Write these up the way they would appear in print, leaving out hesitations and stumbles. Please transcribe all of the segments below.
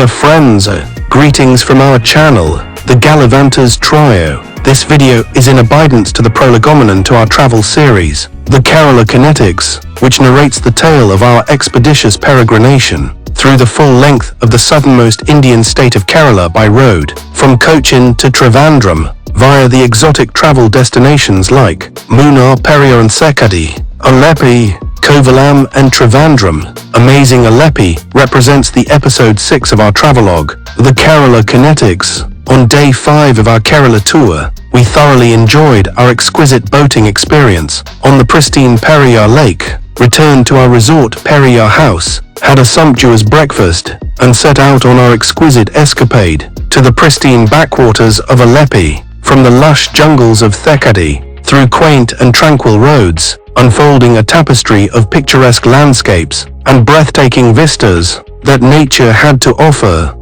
Dear friends, greetings from our channel, the Gallivanters Trio. This video is in abidance to the prolegomena to our travel series, the Kerala Kinetics, which narrates the tale of our expeditious peregrination through the full length of the southernmost Indian state of Kerala by road, from Cochin to Trivandrum, via the exotic travel destinations like Munnar, Periyar and Thekadi, Alleppey, Kovalam and Trivandrum. Amazing Alleppey represents the episode 6 of our travelogue, the Kerala Kinetics. On day 5 of our Kerala tour, we thoroughly enjoyed our exquisite boating experience on the pristine Periyar Lake, returned to our resort Periyar House, had a sumptuous breakfast, and set out on our exquisite escapade to the pristine backwaters of Alleppey, from the lush jungles of Thekadi, through quaint and tranquil roads, unfolding a tapestry of picturesque landscapes and breathtaking vistas that nature had to offer.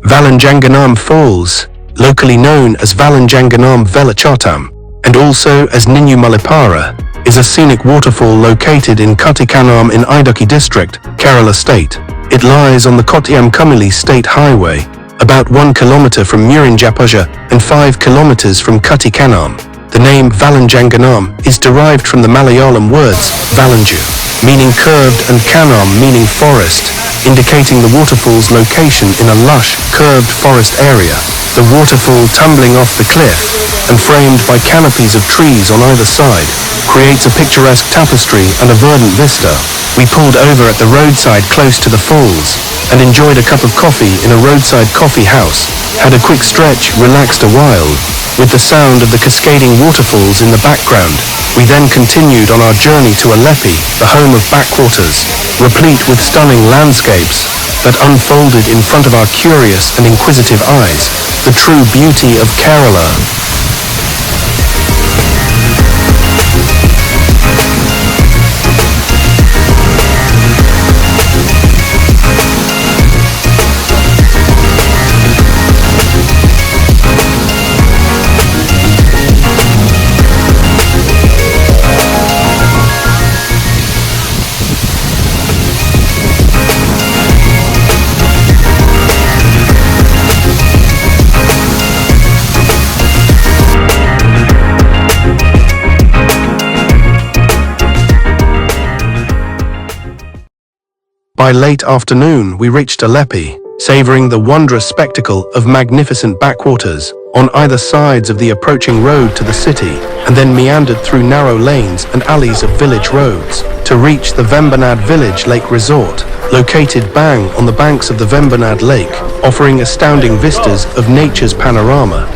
Valanjanganam Falls, locally known as Valanjanganam Velachatam, and also as Ninnu Malipara, is a scenic waterfall located in Kuttikanam in Idukki district, Kerala state. It lies on the Kottayam-Kumili state highway, about 1 kilometer from Murinjapuja and 5 kilometers from Kuttikanam. The name Valanjanganam is derived from the Malayalam words Valanju, meaning curved, and Kanam meaning forest, indicating the waterfall's location in a lush, curved forest area. The waterfall tumbling off the cliff and framed by canopies of trees on either side creates a picturesque tapestry and a verdant vista. We pulled over at the roadside close to the falls and enjoyed a cup of coffee in a roadside coffee house, had a quick stretch, relaxed a while, with the sound of the cascading waterfalls in the background. We then continued on our journey to Alleppey, the home of backwaters, replete with stunning landscapes that unfolded in front of our curious and inquisitive eyes, the true beauty of Kerala. By late afternoon, we reached Alleppey, savoring the wondrous spectacle of magnificent backwaters on either sides of the approaching road to the city, and then meandered through narrow lanes and alleys of village roads to reach the Vembanad Village Lake Resort, located bang on the banks of the Vembanad Lake, offering astounding vistas of nature's panorama.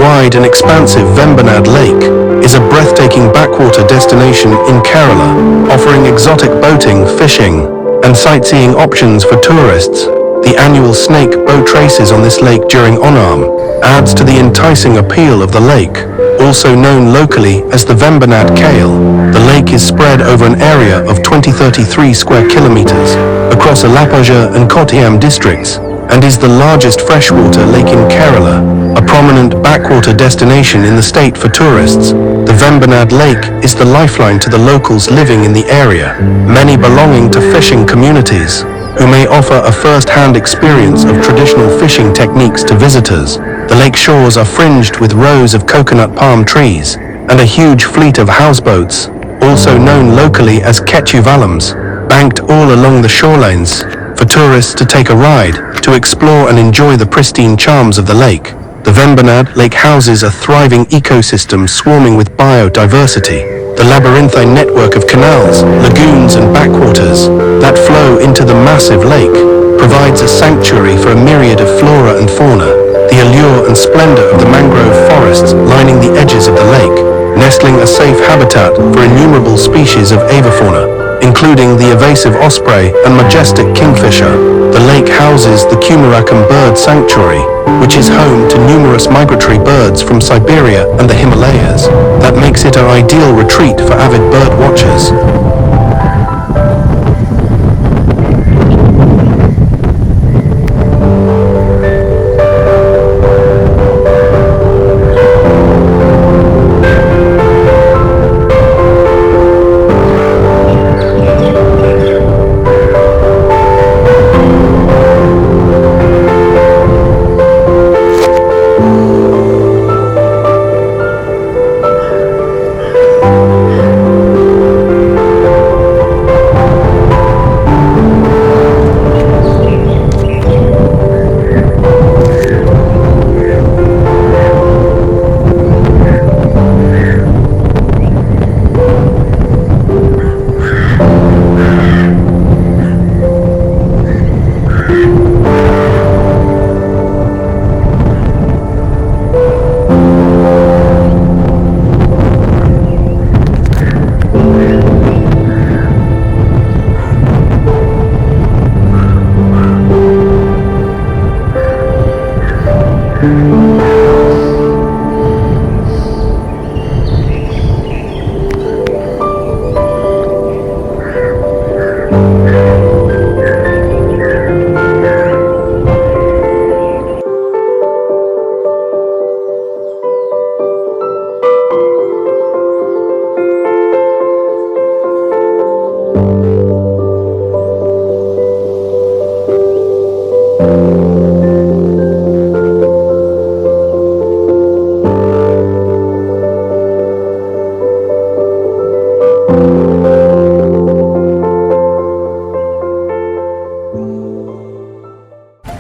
Wide and expansive Vembanad Lake is a breathtaking backwater destination in Kerala, offering exotic boating, fishing, and sightseeing options for tourists. The annual snake boat races on this lake during Onam adds to the enticing appeal of the lake. Also known locally as the Vembanad Kale, the lake is spread over an area of 33 square kilometers across Alleppey and Kottayam districts, and is the largest freshwater lake in Kerala, a prominent backwater destination in the state for tourists. The Vembanad Lake is the lifeline to the locals living in the area, many belonging to fishing communities, who may offer a first-hand experience of traditional fishing techniques to visitors. The lake shores are fringed with rows of coconut palm trees and a huge fleet of houseboats, also known locally as kechuvalams, banked all along the shorelines for tourists to take a ride, to explore and enjoy the pristine charms of the lake. The Vembanad Lake houses a thriving ecosystem swarming with biodiversity. The labyrinthine network of canals, lagoons and backwaters that flow into the massive lake provides a sanctuary for a myriad of flora and fauna. The allure and splendor of the mangrove forests lining the edges of the lake, nestling a safe habitat for innumerable species of avifauna, including the evasive osprey and majestic kingfisher. The lake houses the Kumarakam Bird Sanctuary, which is home to numerous migratory birds from Siberia and the Himalayas. That makes it an ideal retreat for avid bird watchers.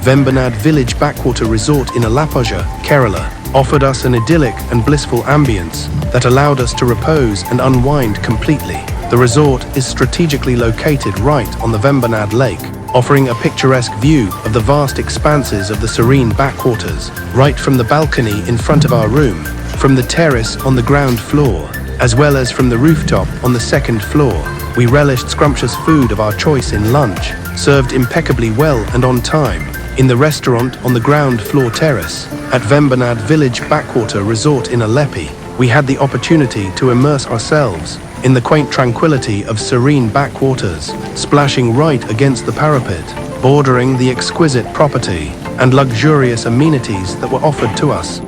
Vembanad Village Backwater Resort in Alleppey, Kerala, offered us an idyllic and blissful ambience that allowed us to repose and unwind completely. The resort is strategically located right on the Vembanad Lake, offering a picturesque view of the vast expanses of the serene backwaters, right from the balcony in front of our room, from the terrace on the ground floor, as well as from the rooftop on the second floor. We relished scrumptious food of our choice in lunch, served impeccably well and on time, in the restaurant on the ground floor terrace. At Vembanad Village Backwater Resort in Alleppey, we had the opportunity to immerse ourselves in the quaint tranquility of serene backwaters, splashing right against the parapet, bordering the exquisite property and luxurious amenities that were offered to us.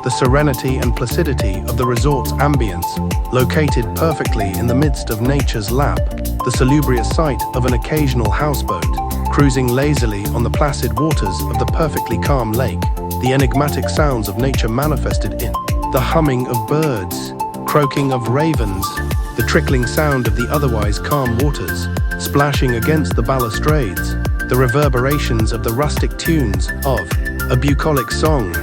The serenity and placidity of the resort's ambience, located perfectly in the midst of nature's lap, the salubrious sight of an occasional houseboat, cruising lazily on the placid waters of the perfectly calm lake, the enigmatic sounds of nature manifested in the humming of birds, croaking of ravens, the trickling sound of the otherwise calm waters, splashing against the balustrades, the reverberations of the rustic tunes of a bucolic song,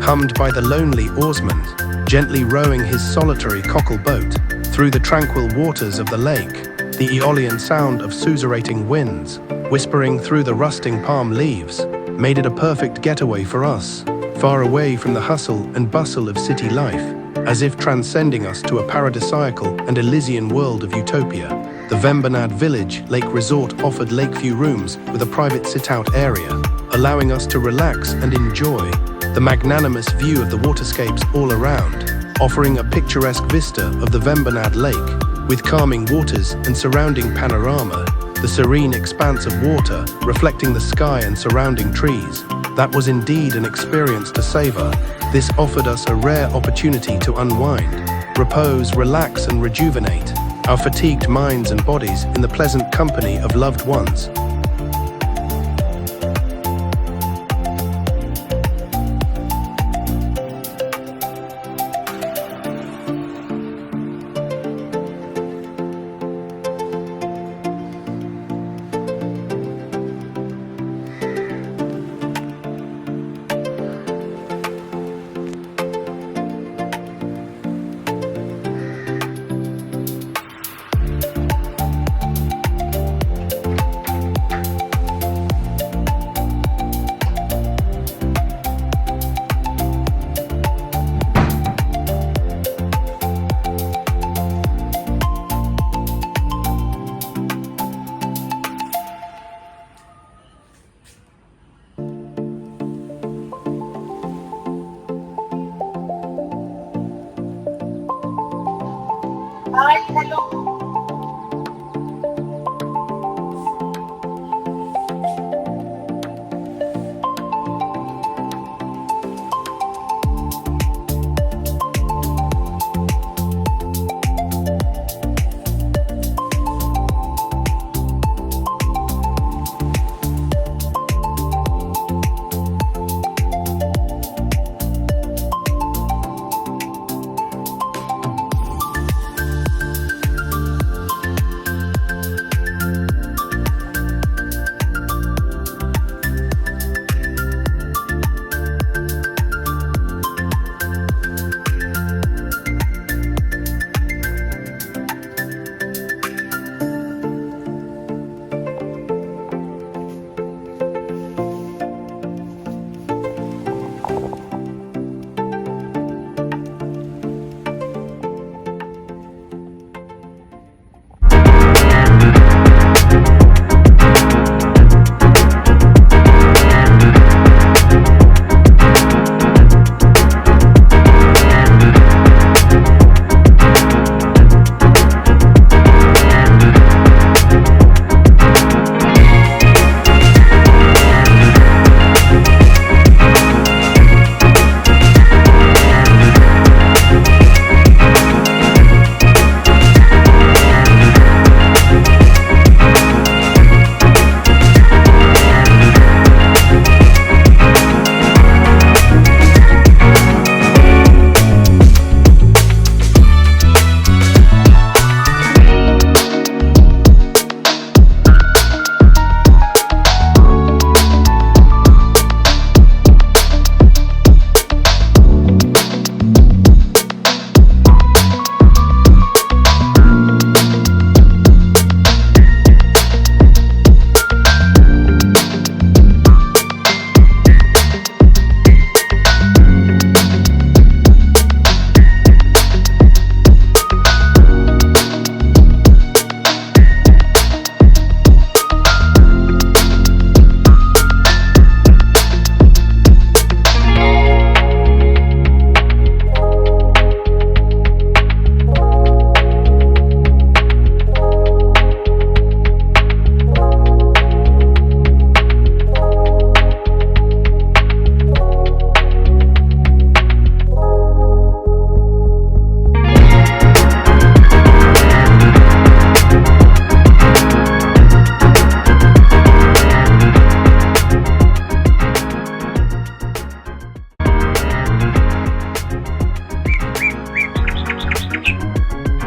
hummed by the lonely oarsman, gently rowing his solitary cockle boat through the tranquil waters of the lake, the aeolian sound of sussurrating winds, whispering through the rusting palm leaves, made it a perfect getaway for us, far away from the hustle and bustle of city life, as if transcending us to a paradisiacal and Elysian world of utopia. The Vembanad Village Lake Resort offered lakeview rooms with a private sit-out area, allowing us to relax and enjoy the magnanimous view of the waterscapes all around, offering a picturesque vista of the Vembanad Lake, with calming waters and surrounding panorama, the serene expanse of water reflecting the sky and surrounding trees. That was indeed an experience to savor. This offered us a rare opportunity to unwind, repose, relax and rejuvenate. our fatigued minds and bodies in the pleasant company of loved ones.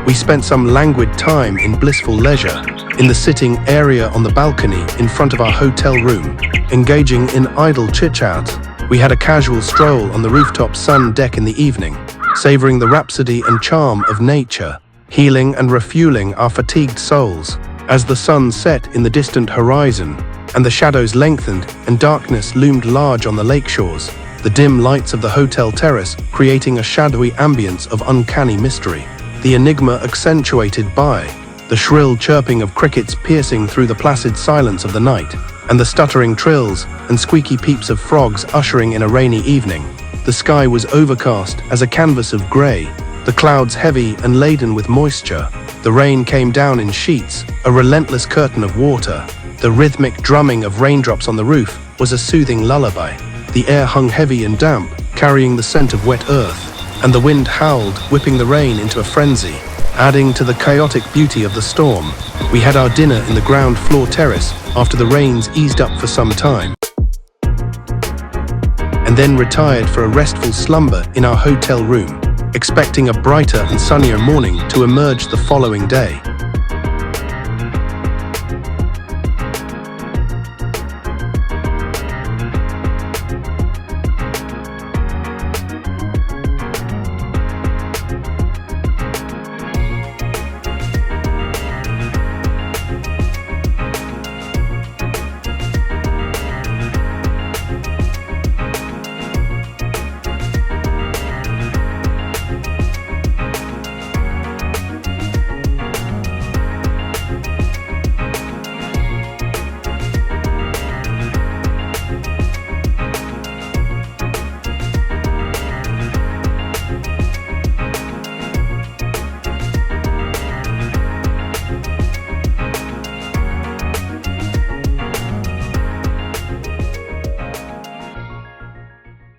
We spent some languid time in blissful leisure, in the sitting area on the balcony in front of our hotel room, engaging in idle chit-chat. We had a casual stroll on the rooftop sun deck in the evening, savoring the rhapsody and charm of nature, healing and refueling our fatigued souls. As the sun set in the distant horizon, and the shadows lengthened and darkness loomed large on the lake shores, the dim lights of the hotel terrace creating a shadowy ambience of uncanny mystery. The enigma accentuated by the shrill chirping of crickets piercing through the placid silence of the night, and the stuttering trills and squeaky peeps of frogs ushering in a rainy evening. The sky was overcast as a canvas of grey, the clouds heavy and laden with moisture. The rain came down in sheets, a relentless curtain of water. The rhythmic drumming of raindrops on the roof was a soothing lullaby. The air hung heavy and damp, carrying the scent of wet earth, and the wind howled, whipping the rain into a frenzy. Adding to the chaotic beauty of the storm, we had our dinner in the ground floor terrace after the rains eased up for some time, and then retired for a restful slumber in our hotel room, expecting a brighter and sunnier morning to emerge the following day.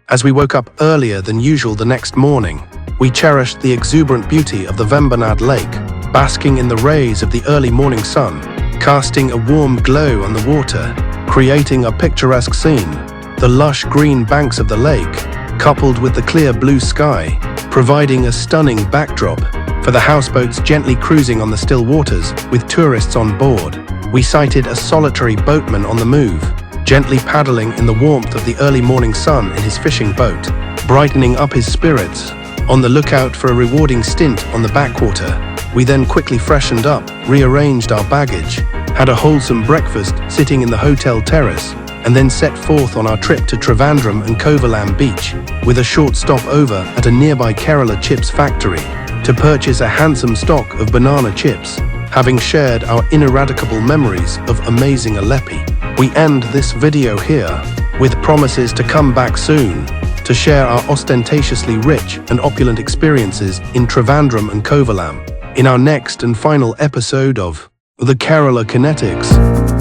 As we woke up earlier than usual the next morning, we cherished the exuberant beauty of the Vembanad lake, basking in the rays of the early morning sun, casting a warm glow on the water, creating a picturesque scene. The lush green banks of the lake, coupled with the clear blue sky, providing a stunning backdrop for the houseboats gently cruising on the still waters with tourists on board. We sighted a solitary boatman on the move, gently paddling in the warmth of the early morning sun in his fishing boat, brightening up his spirits. On the lookout for a rewarding stint on the backwater, we then quickly freshened up, rearranged our baggage, had a wholesome breakfast sitting in the hotel terrace, and then set forth on our trip to Trivandrum and Kovalam beach, with a short stop over at a nearby Kerala chips factory to purchase a handsome stock of banana chips, having shared our ineradicable memories of amazing Alleppey. We end this video here, with promises to come back soon, to share our ostentatiously rich and opulent experiences in Trivandrum and Kovalam, in our next and final episode of the Kerala Kinetics.